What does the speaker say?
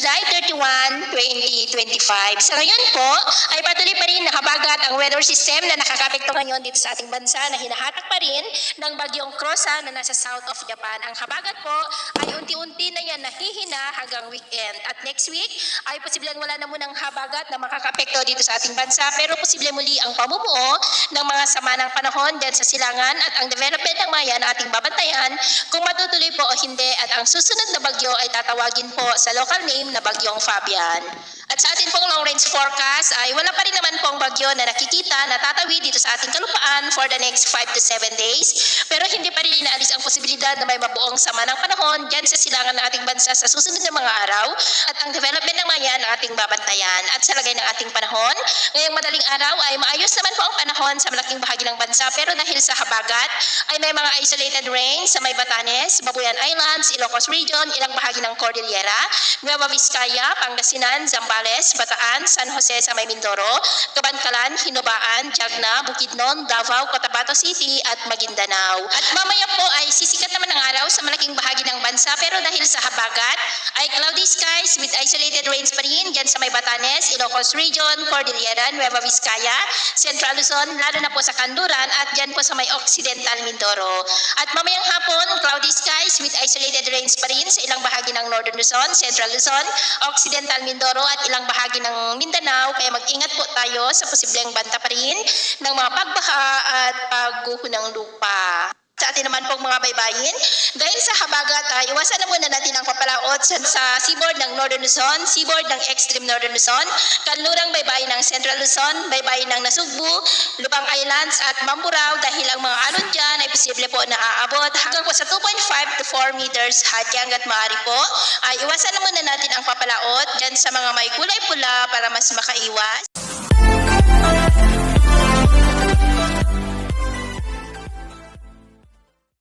July 31, 2025. Sa ngayon po, ay patuloy pa rin nakabagat ang weather system na nakakapekto ngayon dito sa ating bansa na hinahatak pa rin ng bagyong Krosa na nasa south of Japan. Ang habagat po ay unti-unti na yan nahihina hanggang weekend. At next week ay posibleng wala na munang habagat na makakapekto dito sa ating bansa, pero posible muli ang pamumuo ng mga sama ng panahon dyan sa silangan at ang development ng maya na ating babantayan kung matutuloy po o hindi, at ang susunod na bagyo ay tatawagin po sa local name na bagyong Fabian. At sa ating pong long range forecast ay wala pa rin naman pong bagyo na nakikita na tatawid dito sa ating kalupaan for the next 5 to 7 days. Pero hindi pa rin inaalis ang posibilidad na may mabuong sama ng panahon dyan sa silangan ng ating bansa sa susunod na mga araw at ang development ng maya ng ating babantayan. At sa lagay ng ating panahon, ngayong madaling araw ay maayos naman po ang panahon sa malaking bahagi ng bansa, pero dahil sa habagat ay may mga isolated rain sa may Batanes, Babuyan Islands, Ilocos Region, ilang bahagi ng Cordillera, Nueva Vizcaya, Pangasinan, Zambales, Bataan, San Jose sa may Mindoro, Kabankalan, Hinubaan, Jagna, Bukidnon, Davao, Cotabato City at Maguindanao. At mamaya po ay sisikat naman ang araw sa malaking bahagi ng bansa, pero dahil sa habagat ay cloudy skies with isolated rains pa rin dyan sa may Batanes, Ilocos Region, Cordillera, Nueva Vizcaya, Central Luzon, lalo na po sa Kanduran at dyan po sa may Occidental Mindoro. At mamayang hapon, cloudy skies with isolated rains pa rin sa ilang bahagi ng Northern Luzon, Central Luzon, Occidental Mindoro at ilang bahagi ng Mindanao, kaya mag-ingat po tayo sa posibleng banta pa rin ng mga pagbaha at pagguho ng lupa. Sa atin naman pong mga baybayin, dahil sa habagat, iwasan na muna natin ang papalaot sa seaboard ng Northern Luzon, seaboard ng extreme Northern Luzon, kanlurang baybayin ng Central Luzon, baybayin ng Nasugbu, Lubang Islands at Mamburao, dahil ang mga alon dyan ay posible po na aabot hanggang po sa 2.5 to 4 meters hati hanggat maaari po. Iwasan na muna natin ang papalaot dyan sa mga may kulay pula para mas makaiwas